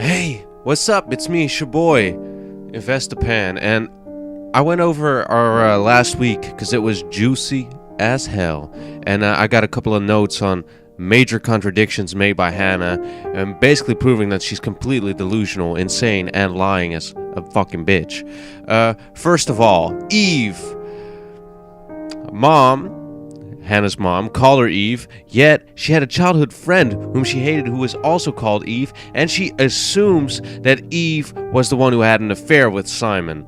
Hey, what's up? It's me, Shaboy, Investapan, and I went over our last week because it was juicy as hell, and I got a couple of notes on major contradictions made by Hannah, and basically proving that she's completely delusional, insane, and lying as a fucking bitch. First of all, Eve. Hannah's mom called her Eve, yet she had a childhood friend whom she hated who was also called Eve, and she assumes that Eve was the one who had an affair with Simon.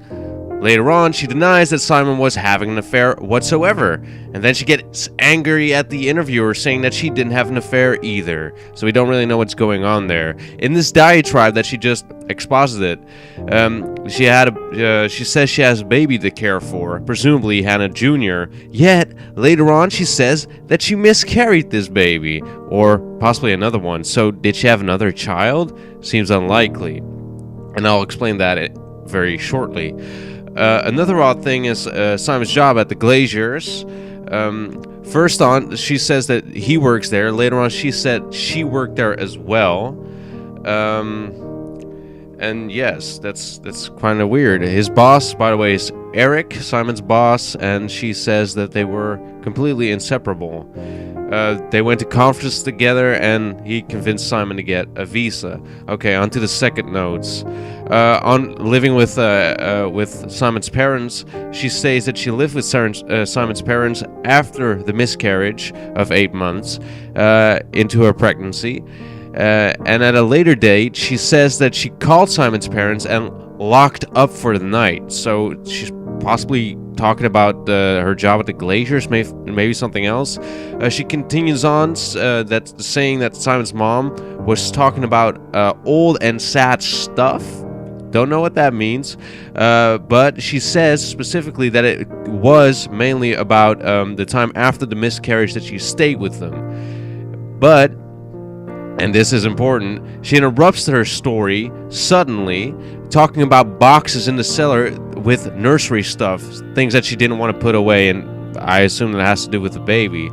Later on, she denies that Simon was having an affair whatsoever, and then she gets angry at the interviewer saying that she didn't have an affair either, so we don't really know what's going on there. In this diatribe that she just exposited, she says she has a baby to care for, presumably Hannah Jr., yet later on she says that she miscarried this baby, or possibly another one. So did she have another child? Seems unlikely, and I'll explain that very shortly. Another odd thing is Simon's job at the Glaziers. First on, she says that he works there. Later on, she said she worked there as well. And yes, that's kind of weird. His boss, by the way, is Eric, Simon's boss, and she says that they were completely inseparable. They went to conferences together, and he convinced Simon to get a visa. Okay, on to the second notes. On living with Simon's parents, she says that she lived with Simon's parents after the miscarriage of 8 months into her pregnancy. And at a later date, she says that she called Simon's parents and locked up for the night. So she's possibly talking about her job at the Glaziers, maybe something else. She continues on saying that Simon's mom was talking about old and sad stuff. Don't know what that means, but she says specifically that it was mainly about the time after the miscarriage that she stayed with them. But, and this is important, she interrupts her story suddenly, talking about boxes in the cellar with nursery stuff, things that she didn't want to put away, and I assume that has to do with the baby.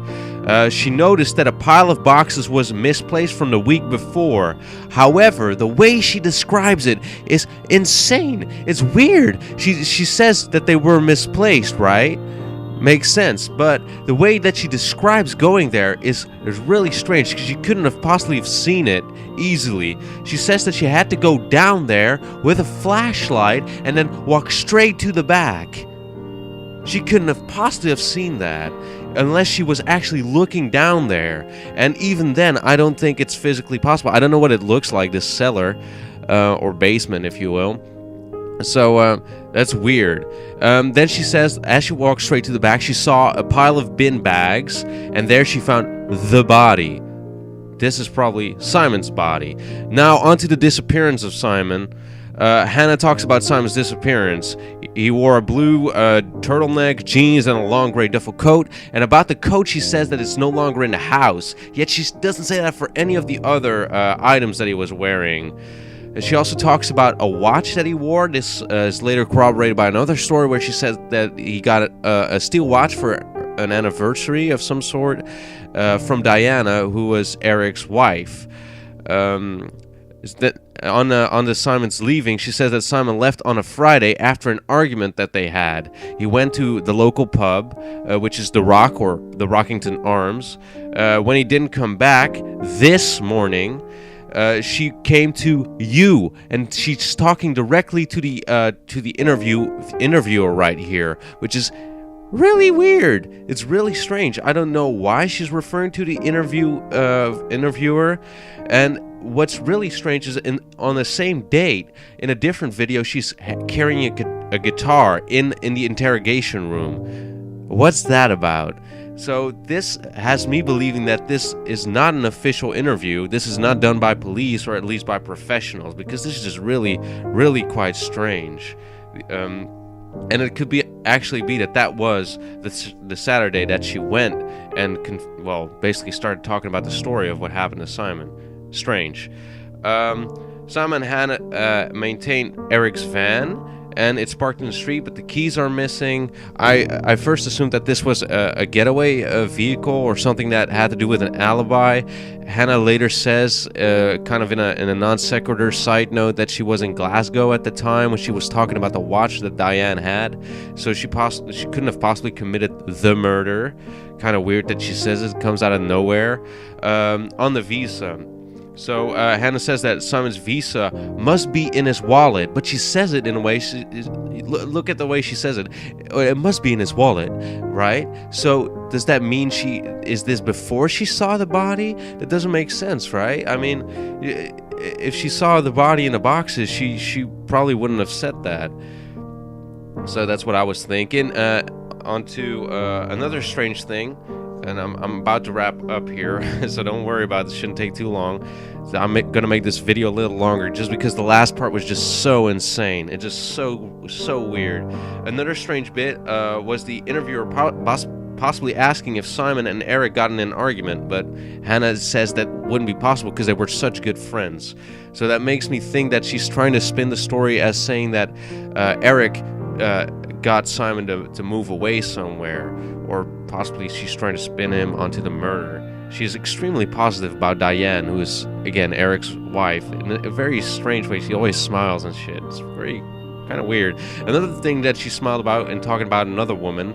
She noticed that a pile of boxes was misplaced from the week before. However, the way she describes it is insane. It's weird. She says that they were misplaced, right? Makes sense, but the way that she describes going there is really strange because she couldn't have possibly seen it easily. She says that she had to go down there with a flashlight and then walk straight to the back. She couldn't have possibly have seen that unless she was actually looking down there, and even then I don't think it's physically possible. I don't know what it looks like, this cellar or basement, if you will. So that's weird. Then she says, as she walked straight to the back, she saw a pile of bin bags, and there she found the body. This is probably Simon's body. Now, onto the disappearance of Simon. Hannah talks about Simon's disappearance. He wore a blue turtleneck, jeans, and a long gray duffel coat. And about the coat, she says that it's no longer in the house. Yet she doesn't say that for any of the other items that he was wearing. She also talks about a watch that he wore. This is later corroborated by another story where she says that he got a steel watch for an anniversary of some sort from Diana, who was Eric's wife. On the Simon's leaving, she says that Simon left on a Friday after an argument that they had. He went to the local pub, which is The Rock, or the Rockington Arms. When he didn't come back this morning, she came to you, and she's talking directly to the interviewer right here, which is really weird. It's really strange. I don't know why she's referring to the interviewer. And what's really strange is on the same date, in a different video, she's carrying a guitar in the interrogation room. What's that about? So this has me believing that this is not an official interview. This is not done by police, or at least by professionals, because this is just really, really quite strange. And it could actually be that was the Saturday that she went and basically started talking about the story of what happened to Simon. Strange. Simon and Hannah maintained Eric's van. and it's parked in the street, but the keys are missing. I first assumed that this was a getaway vehicle or something that had to do with an alibi. Hannah later says, kind of in a non sequitur side note, that she was in Glasgow at the time when she was talking about the watch that Diane had, so she couldn't have possibly committed the murder. Kind of weird that she says it comes out of nowhere. On the visa. So Hannah says that Simon's visa must be in his wallet, but she says it in a way. Look at the way she says it. It must be in his wallet, right? So does that mean is this before she saw the body? That doesn't make sense, right? I mean, if she saw the body in the boxes, she probably wouldn't have said that. So that's what I was thinking. On to another strange thing. And I'm about to wrap up here, so don't worry about it. It shouldn't take too long. I'm going to make this video a little longer just because the last part was just so insane. It's just so weird. Another strange bit was the interviewer possibly asking if Simon and Eric got in an argument, but Hannah says that wouldn't be possible because they were such good friends. So that makes me think that she's trying to spin the story as saying that Eric got Simon to move away somewhere, or possibly she's trying to spin him onto the murder. She is extremely positive about Diane, who is, again, Eric's wife, in a very strange way. She always smiles and shit. It's very kind of weird. Another thing that she smiled about in talking about another woman,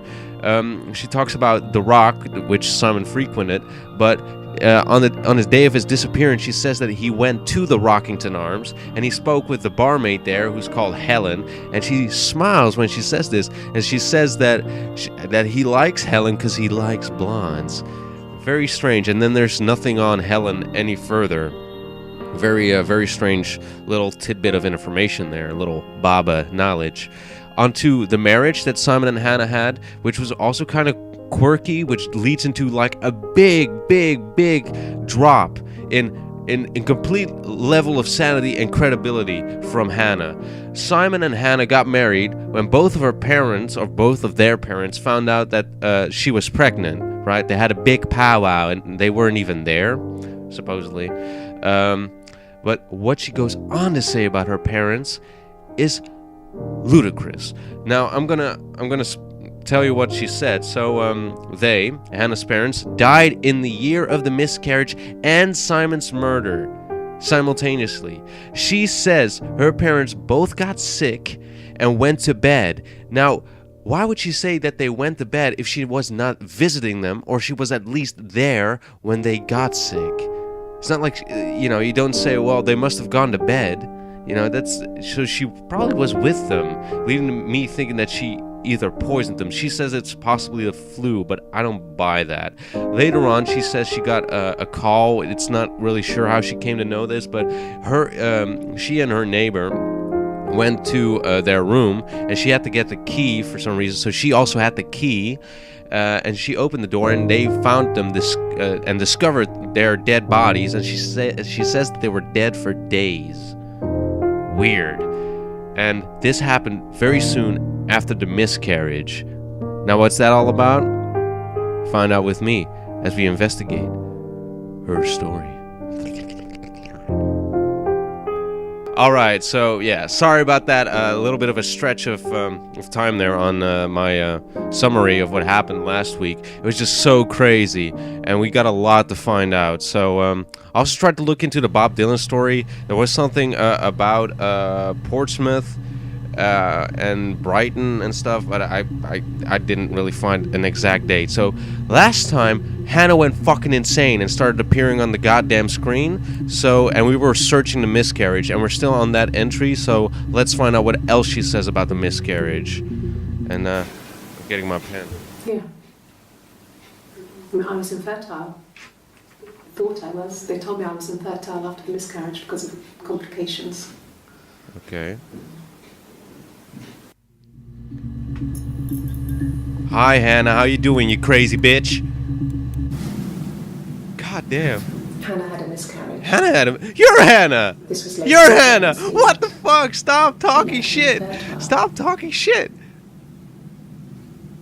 she talks about the rock, which Simon frequented, but on his day of his disappearance, she says that he went to the Rockington Arms and he spoke with the barmaid there, who's called Helen, and she smiles when she says this, and she says that he likes Helen because he likes blondes. Very strange. And then there's nothing on Helen any further. Very strange little tidbit of information there, a little Baba knowledge. Onto the marriage that Simon and Hannah had, which was also kind of quirky, which leads into like a big drop in complete level of sanity and credibility from Hannah. Simon and Hannah got married when both of their parents found out that she was pregnant, right? They had a big powwow and they weren't even there, supposedly. But what she goes on to say about her parents is ludicrous. Now, I'm gonna tell you what she said. So, Hannah's parents, died in the year of the miscarriage and Simon's murder simultaneously. She says her parents both got sick and went to bed. Now, why would she say that they went to bed if she was not visiting them, or she was at least there when they got sick? It's not like, you don't say, well, they must have gone to bed. So she probably was with them, leading me thinking that she either poisoned them. She says it's possibly the flu, but I don't buy that. Later on, she says she got a call. It's not really sure how she came to know this, but she and her neighbor went to their room, and she had to get the key for some reason, so she also had the key, and she opened the door, and they found them and discovered their dead bodies, and she says that they were dead for days. Weird. And this happened very soon after the miscarriage. Now, what's that all about? Find out with me as we investigate her story. Alright, so yeah, sorry about that. A little bit of a stretch of time there on my summary of what happened last week. It was just so crazy, and we got a lot to find out. So I also tried to look into the Bob Dylan story. There was something about Portsmouth and Brighton and stuff, but I didn't really find an exact date. So last time, Hannah went fucking insane and started appearing on the goddamn screen. And we were searching the miscarriage, and we're still on that entry, so let's find out what else she says about the miscarriage. And I'm getting my pen. Yeah. I was infertile. Thought I was. They told me I was infertile after the miscarriage because of complications. Okay. Hi, Hannah. How you doing, you crazy bitch? God damn. Hannah had a miscarriage. You're Hannah! This was You're Hannah! What the fuck? Stop talking shit! Stop talking shit!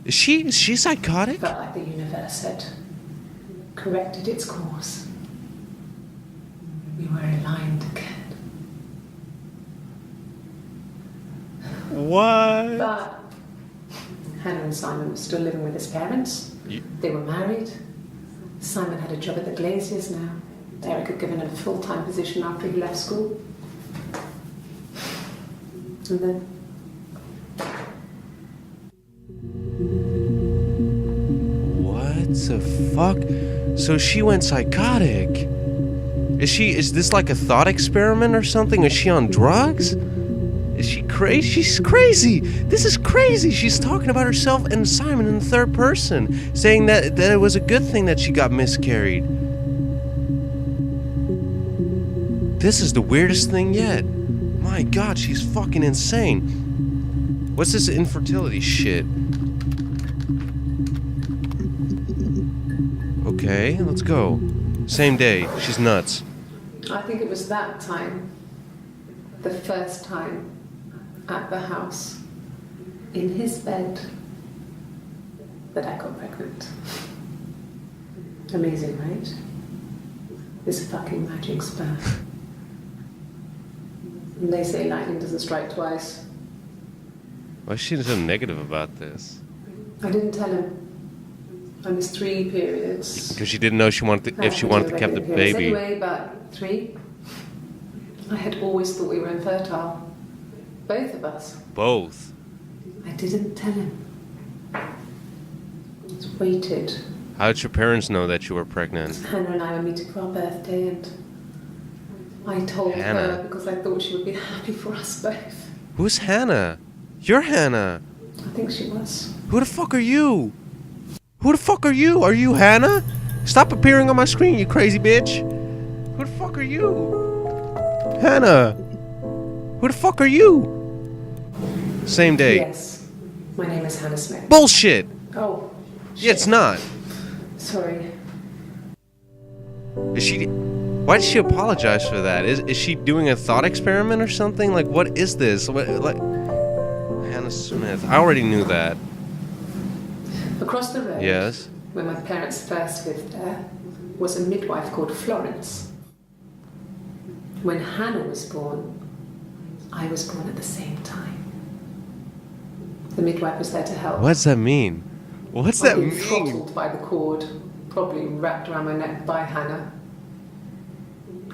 Is she psychotic? Felt like the universe had corrected its course. We were aligned again. What? But Hannah and Simon were still living with his parents. They were married. Simon had a job at the Glaziers now. Eric had given him a full-time position after he left school. And then... What the fuck? So she went psychotic. Is this like a thought experiment or something? Is she on drugs? Is she crazy? She's crazy. This is crazy. She's talking about herself and Simon in the third person, saying that it was a good thing that she got miscarried. This is the weirdest thing yet. My God, she's fucking insane. What's this infertility shit? Okay, let's go. Same day. She's nuts. I think it was that time, the first time, at the house, in his bed, that I got pregnant. Amazing, right? This fucking magic sperm. And they say lightning doesn't strike twice. Why is she so negative about this? I didn't tell him. I missed 3 periods. Because she didn't know if she wanted to keep the baby. Anyway, but 3. I had always thought we were infertile. Both of us. Both. I didn't tell him. Just waited. How did your parents know that you were pregnant? Hannah and I were meeting for our birthday, and I told Hannah. her because I thought she would be happy for us both. Who's Hannah? You're Hannah. I think she was. Who the fuck are you? Who the fuck are you? Are you Hannah? Stop appearing on my screen, you crazy bitch. Who the fuck are you? Hannah. Who the fuck are you? Same day. Yes. My name is Hannah Smith. Bullshit. Oh. Yeah, it's not. Sorry. Is she... Why did she apologize for that? Is she doing a thought experiment or something? Like, what is this? Hannah Smith. I already knew that. Across the road, Yes. where my parents first lived there, was a midwife called Florence. When Hannah was born, I was born at the same time. The midwife was there to help. What does that mean? What's that I'd been mean? throttled by the cord, probably wrapped around my neck by Hannah.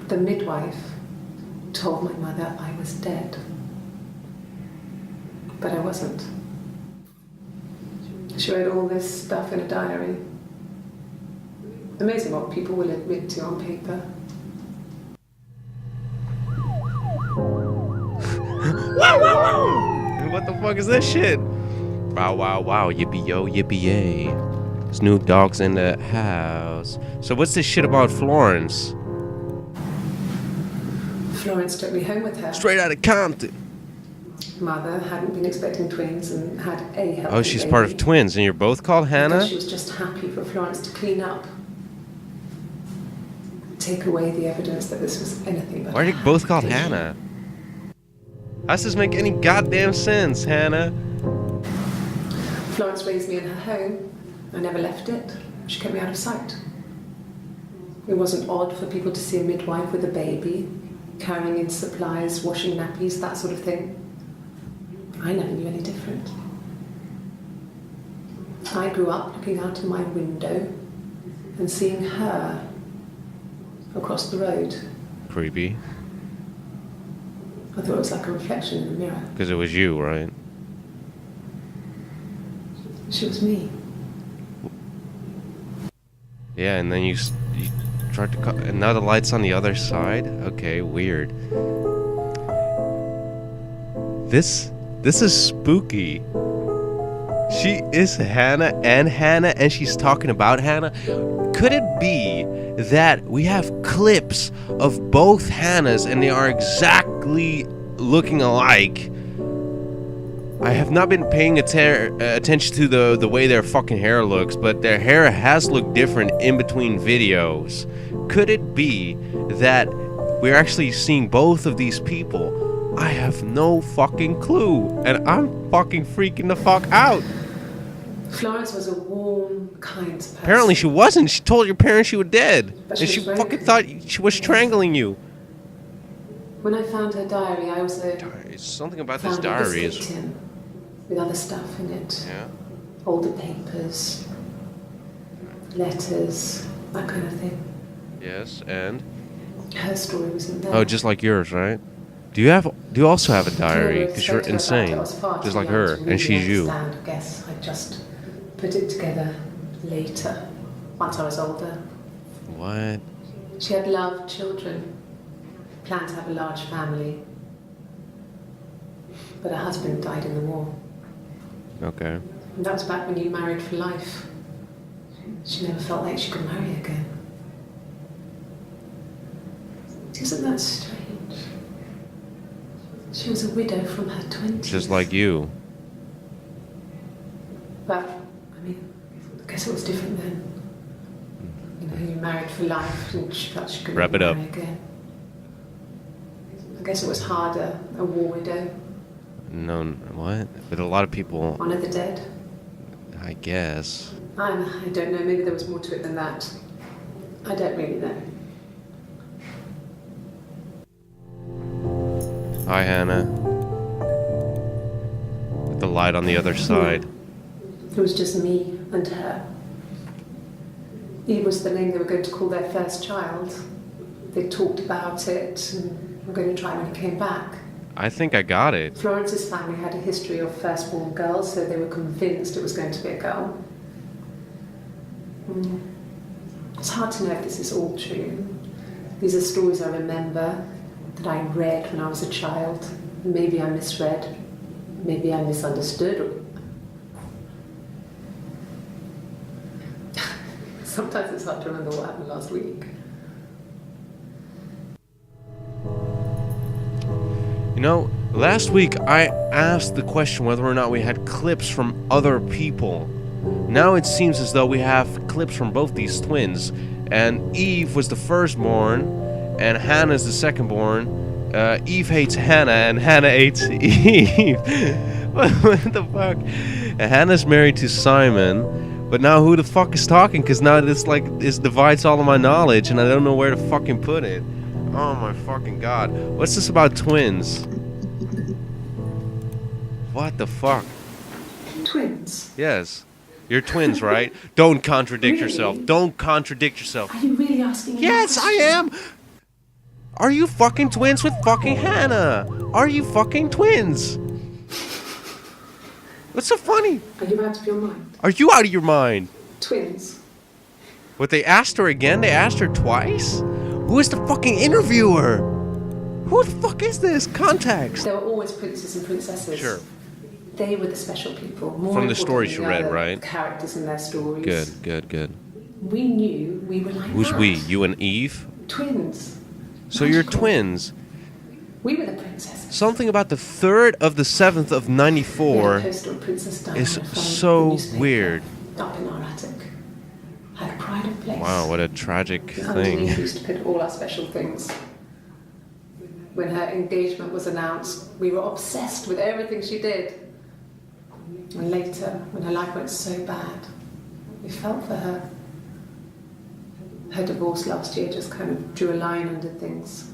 The midwife told my mother I was dead. But I wasn't. She wrote all this stuff in a diary. Amazing what people will admit to on paper. What the fuck is this shit? Wow, wow, wow, yippee yo, yippee yay. There's new dogs in the house. So what's this shit about Florence? Florence took me home with her. Straight out of Compton. Mother hadn't been expecting twins and had a healthy Oh, she's baby. part of twins, and you're both called Hannah? She was just happy for Florence to clean up. Take away the evidence that this was anything but Why are you both called habitation. Hannah? How does this make any goddamn sense, Hannah? Florence raised me in her home. I never left it. She kept me out of sight. It wasn't odd for people to see a midwife with a baby, carrying in supplies, washing nappies, that sort of thing. I never knew any different. I grew up looking out of my window and seeing her across the road. Creepy. I thought it was like a reflection in the mirror. Because it was you, right? She was me. Yeah, and then you tried to call, and now the light's on the other side? Okay, weird. This is spooky. She is Hannah, and she's talking about Hannah. Could it be that we have clips of both Hannahs and they are exactly looking alike? I have not been paying attention to the way their fucking hair looks, but their hair has looked different in between videos. Could it be that we're actually seeing both of these people? I have no fucking clue, and I'm fucking freaking the fuck out. Florence was a warm, kind person. Apparently she wasn't. She told your parents she was dead, But and she she was very fucking good. thought she was strangling you. When I found her diary, I was It's something about this found a diary biscuit is tin with other stuff in it. Yeah. Older papers, letters, that kind of thing. Yes, and? Her story wasn't there. Oh, just like yours, right? Do you also have a diary? Because you're Spoke to her about it. insane. I was far Just too like young her, to and really she's you. understand, I guess I just put it together later, once I was older. What? She had loved children, planned to have a large family, but her husband died in the war. Okay. And that was back when you married for life. She never felt like she could marry again. Isn't that strange? She was a widow from her 20s. Just like you. But, I mean, I guess it was different then. You know, you married for life and she felt she couldn't Wrap it up. marry again. I guess it was harder, a war widow. No, what? But a lot of people, One of the dead. I guess. I don't know, maybe there was more to it than that. I don't really know. Hi, Hannah. With the light on the other side. It was just me and her. Eve was the name they were going to call their first child. They talked about it and were going to try when he came back. I think I got it. Florence's family had a history of firstborn girls, so they were convinced it was going to be a girl. It's hard to know if this is all true. These are stories I remember, that I read when I was a child. Maybe I misread, maybe I misunderstood. Sometimes it's hard to remember what happened last week. You know, last week I asked the question whether or not we had clips from other people. Now it seems as though we have clips from both these twins. And Eve was the firstborn, and Hannah's the secondborn. Eve hates Hannah, and Hannah hates Eve. What the fuck? And Hannah's married to Simon, but now who the fuck is talking? Because now this divides all of my knowledge, and I don't know where to fucking put it. Oh my fucking god. What's this about twins? What the fuck? Twins? Yes. You're twins, right? Don't contradict Really? yourself. Don't contradict yourself. Are you really asking me Yes, that I question? am! Are you fucking twins with fucking Hannah? Are you fucking twins? What's so funny? Are you out of your mind? Are you out of your mind? Twins? What, they asked her again? They asked her twice? Who is the fucking interviewer? Who the fuck is this? Context. There were always princes and princesses. Sure. They were the special people. More From the important stories than you the read, other right? Characters in their stories. Good. We knew we were like Who's that. we? You and Eve? Twins. So you're Magical. twins. We were the princesses. Something about the 3rd of the 7th of We had a 94 poster of Princess Diana is from so the newspaper weird. Up in our attic. Had a pride of place. Wow, what a tragic And underneath we thing. used to put all our special things. When her engagement was announced, we were obsessed with everything she did. And later, when her life went so bad, we felt for her. Her divorce last year just kind of drew a line under things.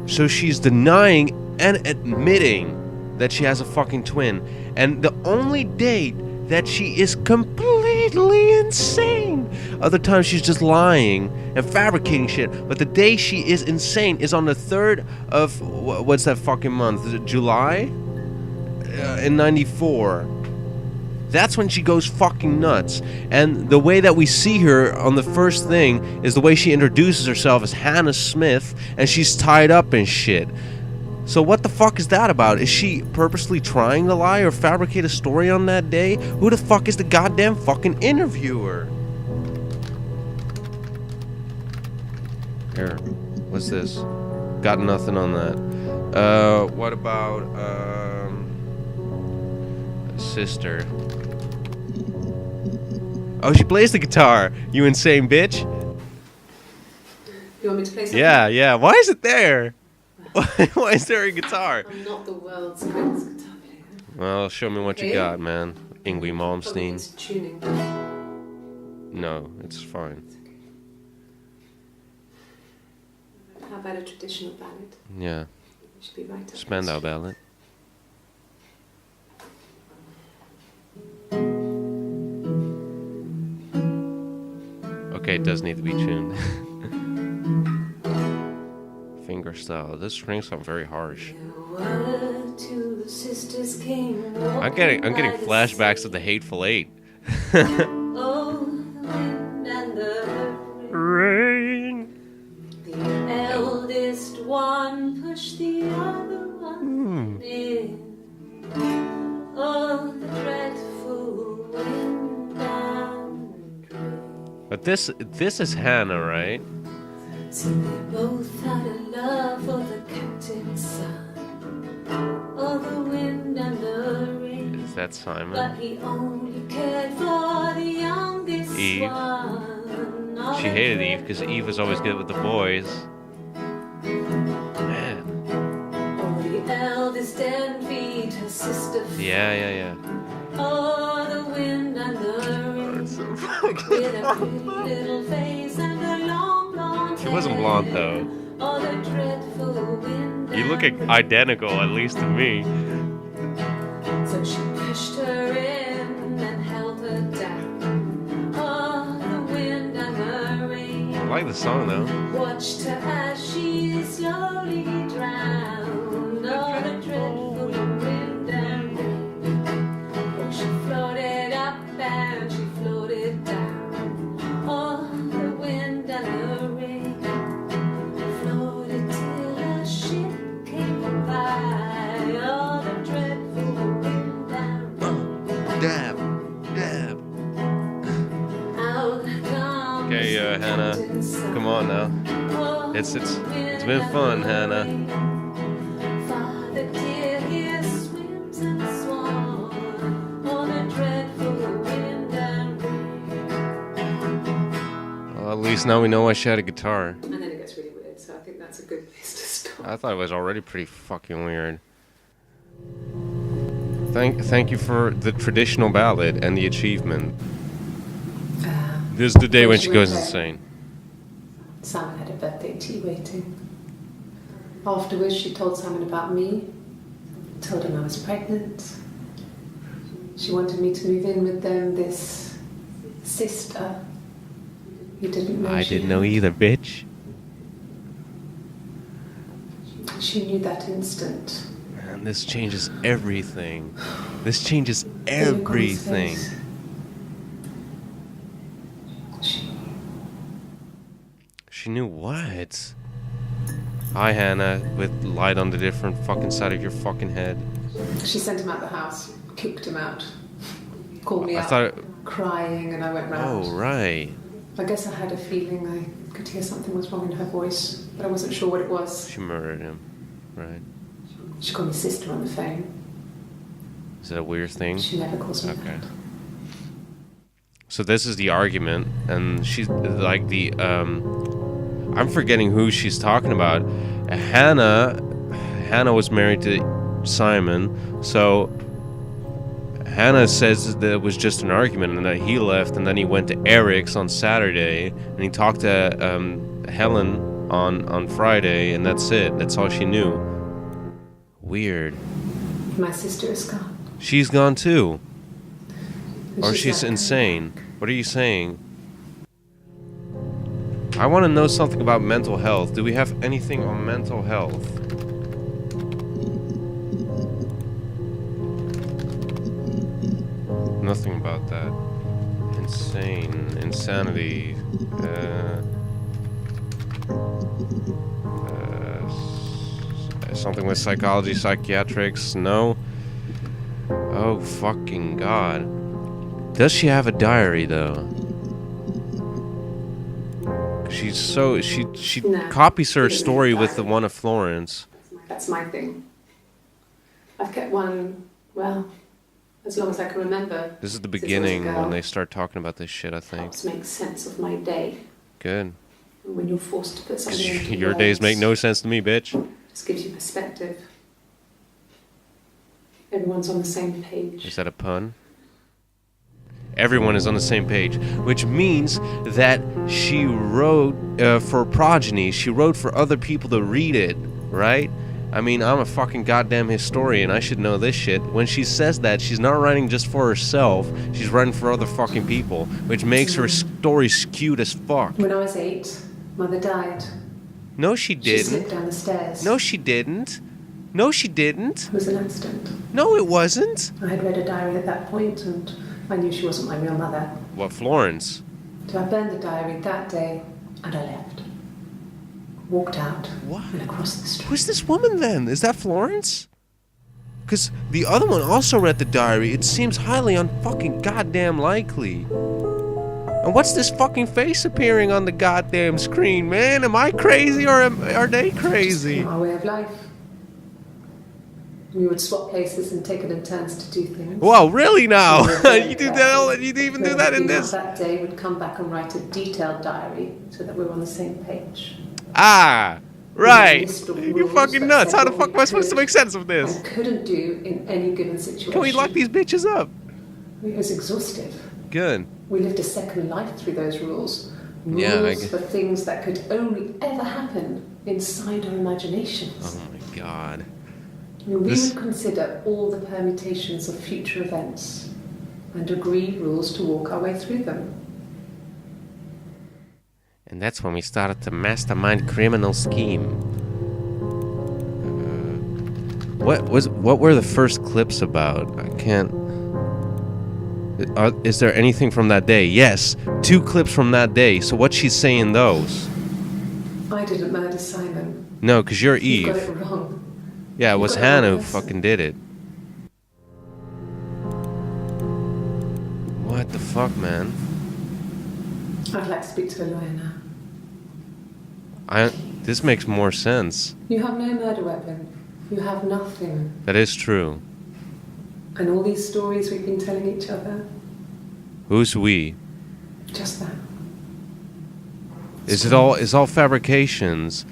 So she's denying and admitting that she has a fucking twin. And the only date that she is completely insane. Other times she's just lying and fabricating shit. But the day she is insane is on the 3rd of, what's that fucking month? Is it July? In 94. That's when she goes fucking nuts. And the way that we see her on the first thing is the way she introduces herself as Hannah Smith, and she's tied up and shit. So what the fuck is that about? Is she purposely trying to lie or fabricate a story on that day? Who the fuck is the goddamn fucking interviewer? Here, what's this? Got nothing on that. What about, sister? Oh, she plays the guitar, you insane bitch. You want me to play something? Yeah. Why is it there? Why is there a guitar? I'm not the world's greatest guitar player. Well, show me what you Okay. got, man. Ingwie Probably Malmsteen. it's tuning. No, it's fine. How about a traditional ballad? Yeah. Should be right up. Spandau Ballet. Okay, it does need to be tuned. Fingerstyle. This strings sound very harsh. I'm getting flashbacks of the Hateful Eight. Rain. The eldest one pushed the other one in. Oh, the dreadful wind and rain. But this is Hannah, right? So they both had a love for the captain's son. Oh, the wind and the rain. Is that Simon? But he only cared for the youngest Eve. one. She hated Eve because Eve was always good with the boys. Man. Oh, the eldest envied her sister. Yeah. Oh, the wind and the rain. With a pretty little face and a long blonde She wasn't blonde though. Oh, the dreadful wind. You look identical, at least to me. So she pushed her in and held her down. Oh, the wind and the rain. I like the song though. Watched her as she slowly drowned. Oh, the dreadful wind and rain. Oh, she floated up and she floated down. Oh, the wind and the rain. Floated till a ship came by. Oh, the dreadful wind and rain. Dab. Okay, Hannah, come on now. It's been fun, Hannah. Father dear, here swims and swan on a dreadful wind and rain. Well, at least now we know why she had a guitar. And then it gets really weird, so I think that's a good place to stop. I thought it was already pretty fucking weird. Thank you for the traditional ballad and the achievement. This is the day when she goes insane. Simon had a birthday tea waiting. Afterwards, she told Simon about me, told him I was pregnant. She wanted me to move in with them, this sister who didn't know. I didn't know either, bitch. She knew that instant. Man, this changes everything. This changes everything. She knew what? Hi, Hannah, with light on the different fucking side of your fucking head. She sent him out the house, kicked him out, called me I out, thought crying, and I went round. Oh, right. I guess I had a feeling I could hear something was wrong in her voice, but I wasn't sure what it was. She murdered him, right? She called me sister on the phone. Is that a weird thing? She never calls me Okay. that. So this is the argument, and she's like the I'm forgetting who she's talking about. Hannah was married to Simon, so Hannah says that it was just an argument and that he left, and then he went to Eric's on Saturday, and he talked to Helen on Friday, and that's it. That's all she knew. Weird. My sister is gone. She's gone too. And Or she's not insane. What are you saying? I want to know something about mental health. Do we have anything on mental health? Nothing about that. Insanity. Something with psychology, psychiatrics. No. Oh fucking god. Does she have a diary though? She's so she No, copies her she doesn't story have a with the diary. one of Florence. That's my thing. I've kept one, well, as long as I can remember. This is the Since I was a beginning girl. when they start talking about this shit, I think. Helps make sense of my day. Good. And when you're forced to put 'Cause something into your words, days make no sense to me, bitch. just gives you perspective. Everyone's on the same page. Is that a pun? Everyone is on the same page, which means that she wrote for progeny. She wrote for other people to read it, right? I mean, I'm a fucking goddamn historian. I should know this shit. When she says that, she's not writing just for herself. She's writing for other fucking people, which makes her story skewed as fuck. When I was 8, Mother died. No, she She didn't. slipped down the stairs. No, she didn't. No, she didn't. It was an accident. No, it wasn't. I had read a diary at that point, and I knew she wasn't my real mother. What, Florence? So I burned the diary that day, and I left. Walked out. What? And across the street. Who's this woman then? Is that Florence? Because the other one also read the diary. It seems highly unfucking goddamn likely. And what's this fucking face appearing on the goddamn screen, man? Am I crazy or are they crazy? Our way of life. We would swap places and take it in turns to do things. Wow, really now? You You do that? You even do that in this? That day would come back and write a detailed diary so that we were on the same page. Ah, right. List of You rules fucking that nuts. said How the what fuck we am I supposed to could make sense of this? and couldn't do in any given situation. Can we lock these bitches up? It was exhaustive. Good. We lived a second life through those rules. Rules Yeah, I get- for things that could only ever happen inside our imaginations. Oh my god. We This- would consider all the permutations of future events and agree rules to walk our way through them. And that's when we started to mastermind criminal scheme. What were the first clips about? I can't. Is there anything from that day? Yes, 2 clips from that day. So what's she saying those? I didn't murder Simon. No, because you're You got Eve. it wrong. Yeah, it You was got it Hannah who wrong. fucking did it. What the fuck, man? I'd like to speak to a lawyer now. This makes more sense. You have no murder weapon. You have nothing. That is true. And all these stories we've been telling each other, Who's we? just that. Is all fabrications?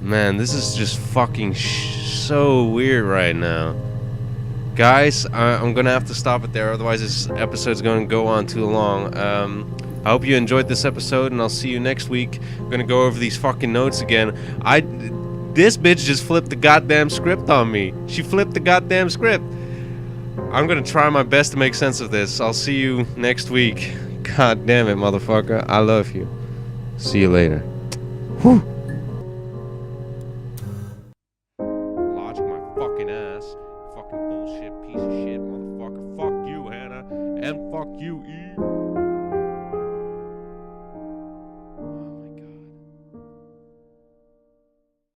Man, this is just fucking so weird right now. Guys, I'm gonna have to stop it there, otherwise this episode's gonna go on too long. I hope you enjoyed this episode, and I'll see you next week. I'm gonna go over these fucking notes again. This bitch just flipped the goddamn script on me. She flipped the goddamn script. I'm gonna try my best to make sense of this. I'll see you next week. God damn it, motherfucker. I love you. See you later. Whew. Logic my fucking ass. Fucking bullshit piece of shit, motherfucker. Fuck you, Hannah. And fuck you, Eve.